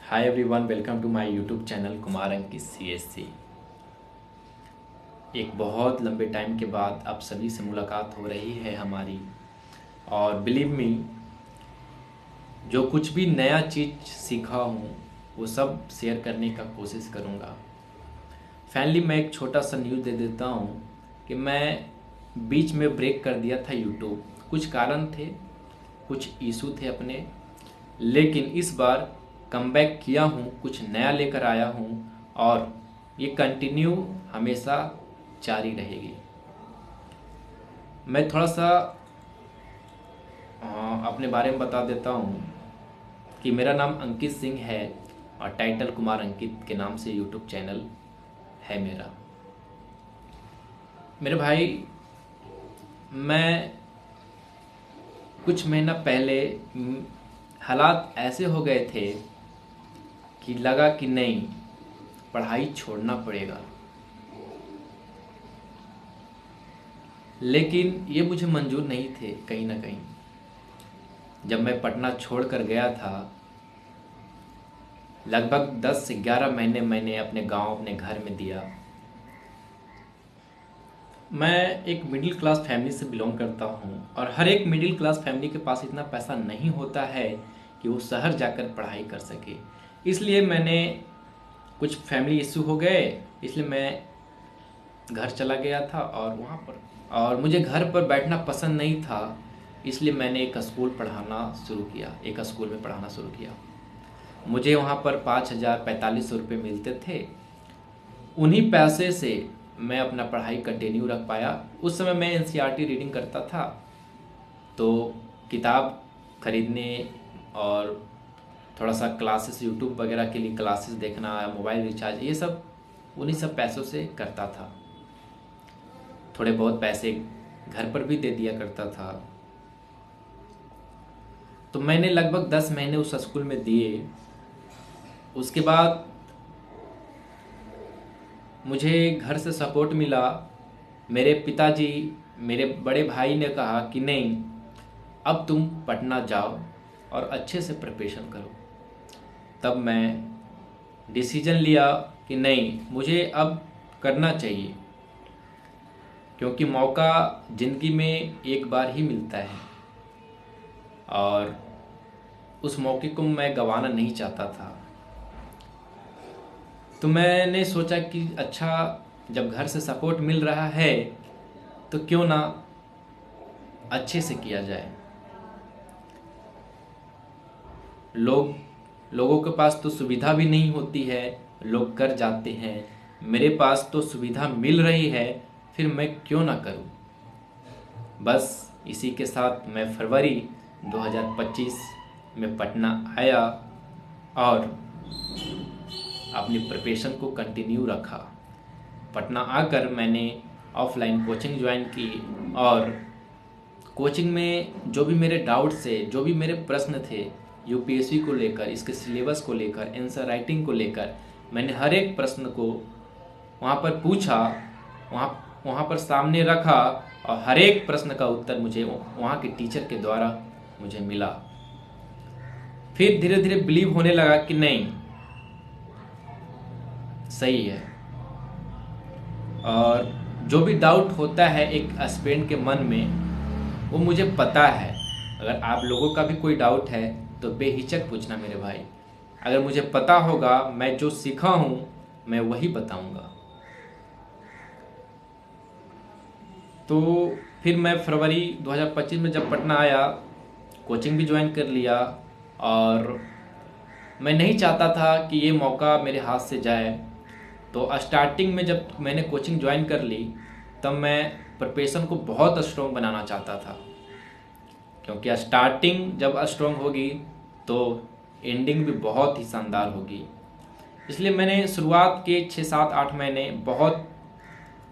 Hi everyone, welcome to my YouTube channel Kumar Ankit CSC। एक बहुत लंबे टाइम के बाद आप सभी से मुलाकात हो रही है हमारी। और बिलीव मी, जो कुछ भी नया चीज़ सीखा हूँ वो सब शेयर करने का कोशिश करूँगा। फाइनली मैं एक छोटा सा न्यूज़ दे देता हूँ कि मैं बीच में ब्रेक कर दिया था यूट्यूब। कुछ कारण थे, कुछ इशू थे अपने, लेकिन इस बार कमबैक किया हूँ, कुछ नया लेकर आया हूँ और ये कंटिन्यू हमेशा जारी रहेगी। मैं थोड़ा सा अपने बारे में बता देता हूँ कि मेरा नाम अंकित सिंह है और टाइटल कुमार अंकित के नाम से यूट्यूब चैनल है मेरा। मेरे भाई, मैं कुछ महीना पहले हालात ऐसे हो गए थे कि लगा कि नहीं, पढ़ाई छोड़ना पड़ेगा। लेकिन ये मुझे मंजूर नहीं थे कहीं ना कहीं। जब मैं पटना छोड़कर गया था, लगभग 10 से 11 महीने मैंने अपने गांव, अपने घर में दिया। मैं एक मिडिल क्लास फैमिली से बिलोंग करता हूँ और हर एक मिडिल क्लास फैमिली के पास इतना पैसा नहीं होता है कि वो शहर जाकर पढ़ाई कर सके। इसलिए मैंने कुछ फैमिली इशू हो गए, इसलिए मैं घर चला गया था और मुझे घर पर बैठना पसंद नहीं था। इसलिए मैंने एक स्कूल में पढ़ाना शुरू किया। मुझे वहाँ पर 5,045 रुपये मिलते थे। उन्हीं पैसे से मैं अपना पढ़ाई कंटिन्यू रख पाया। उस समय मैं NCERT रीडिंग करता था, तो किताब खरीदने और थोड़ा सा क्लासेस, यूट्यूब वगैरह के लिए क्लासेस देखना, मोबाइल रिचार्ज, ये सब उन्हीं सब पैसों से करता था। थोड़े बहुत पैसे घर पर भी दे दिया करता था। तो मैंने लगभग 10 महीने उस स्कूल में दिए। उसके बाद मुझे घर से सपोर्ट मिला। मेरे पिताजी, मेरे बड़े भाई ने कहा कि नहीं, अब तुम पटना जाओ और अच्छे से प्रिपरेशन करो। तब मैं डिसीजन लिया कि नहीं, मुझे अब करना चाहिए, क्योंकि मौका ज़िंदगी में एक बार ही मिलता है और उस मौके को मैं गंवाना नहीं चाहता था। तो मैंने सोचा कि अच्छा, जब घर से सपोर्ट मिल रहा है तो क्यों ना अच्छे से किया जाए। लोगों के पास तो सुविधा भी नहीं होती है, लोग कर जाते हैं। मेरे पास तो सुविधा मिल रही है, फिर मैं क्यों ना करूं। बस इसी के साथ मैं फरवरी 2025 में पटना आया और अपनी प्रिपरेशन को कंटिन्यू रखा। पटना आकर मैंने ऑफलाइन कोचिंग ज्वाइन की और कोचिंग में जो भी मेरे डाउट्स थे, जो भी मेरे प्रश्न थे UPSC को लेकर, इसके सिलेबस को लेकर, आंसर राइटिंग को लेकर, मैंने हर एक प्रश्न को वहाँ पर पूछा, वहाँ पर सामने रखा और हर एक प्रश्न का उत्तर मुझे वहाँ के टीचर के द्वारा मुझे मिला। फिर धीरे धीरे बिलीव होने लगा कि नहीं, सही है। और जो भी डाउट होता है एक एस्पिरेंट के मन में, वो मुझे पता है। अगर आप लोगों का भी कोई डाउट है तो बेहिचक पूछना मेरे भाई। अगर मुझे पता होगा, मैं जो सीखा हूँ मैं वही बताऊँगा। तो फिर मैं फरवरी 2025 में जब पटना आया, कोचिंग भी ज्वाइन कर लिया और मैं नहीं चाहता था कि ये मौका मेरे हाथ से जाए। तो स्टार्टिंग में जब मैंने कोचिंग ज्वाइन कर ली, तब मैं प्रिपरेशन को बहुत स्ट्रॉन्ग बनाना चाहता था, क्योंकि स्टार्टिंग जब स्ट्रॉन्ग होगी तो एंडिंग भी बहुत ही शानदार होगी। इसलिए मैंने शुरुआत के 6-7-8 महीने बहुत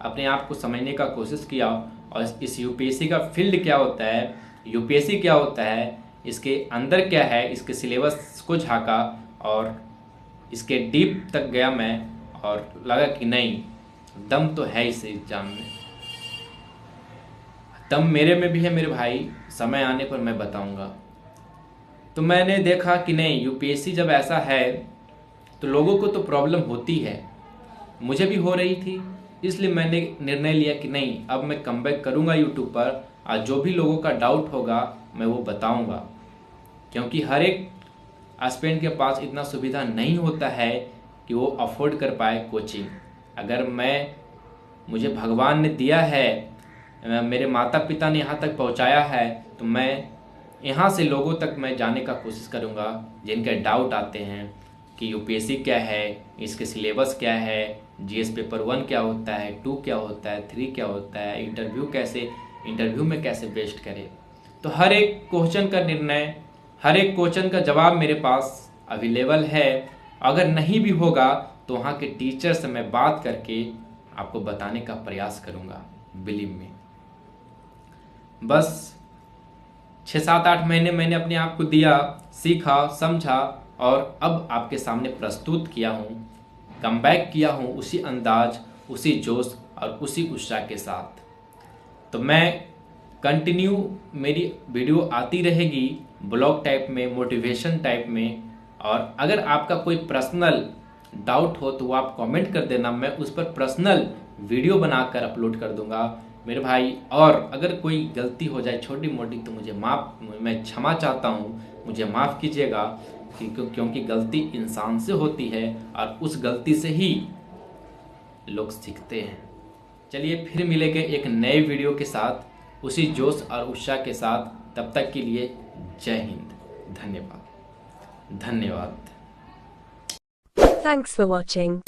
अपने आप को समझने का कोशिश किया और इस UPSC का फील्ड क्या होता है, UPSC क्या होता है, इसके अंदर क्या है, इसके सिलेबस को झाँका और इसके डीप तक गया मैं और लगा कि नहीं, दम तो है इस एग्जाम में। दम मेरे में भी है मेरे भाई, समय आने पर मैं बताऊंगा। तो मैंने देखा कि नहीं, UPSC जब ऐसा है तो लोगों को तो प्रॉब्लम होती है, मुझे भी हो रही थी। इसलिए मैंने निर्णय लिया कि नहीं, अब मैं कमबैक करूंगा यूट्यूब पर, और जो भी लोगों का डाउट होगा मैं वो बताऊंगा। क्योंकि हर एक एस्पिरेंट के पास इतना सुविधा नहीं होता है कि वो अफोर्ड कर पाए कोचिंग। अगर मुझे भगवान ने दिया है, मेरे माता पिता ने यहाँ तक पहुँचाया है, तो मैं यहाँ से लोगों तक मैं जाने का कोशिश करूँगा जिनके डाउट आते हैं कि यूपीएससी क्या है, इसके सिलेबस क्या है, जीएस पेपर 1 क्या होता है, 2 क्या होता है, 3 क्या होता है, इंटरव्यू में कैसे बेस्ट करें। तो हर एक क्वेश्चन का निर्णय, हर एक क्वेश्चन का जवाब मेरे पास अवेलेबल है। अगर नहीं भी होगा तो वहाँ के टीचर से मैं बात करके आपको बताने का प्रयास करूँगा। बिलीव में बस 6-7-8 महीने मैंने अपने आप को दिया, सीखा, समझा और अब आपके सामने प्रस्तुत किया हूँ, कमबैक किया हूँ उसी अंदाज, उसी जोश और उसी उत्साह के साथ। तो मैं कंटिन्यू मेरी वीडियो आती रहेगी ब्लॉग टाइप में, मोटिवेशन टाइप में। और अगर आपका कोई पर्सनल डाउट हो तो वो आप कमेंट कर देना, मैं उस पर पर्सनल वीडियो बनाकर अपलोड कर दूंगा मेरे भाई। और अगर कोई गलती हो जाए छोटी मोटी तो मैं क्षमा चाहता हूँ, मुझे माफ़ कीजिएगा, क्योंकि गलती इंसान से होती है और उस गलती से ही लोग सीखते हैं। चलिए फिर मिलेंगे एक नए वीडियो के साथ, उसी जोश और उत्साह के साथ। तब तक के लिए जय हिंद, धन्यवाद। Thanks for watching.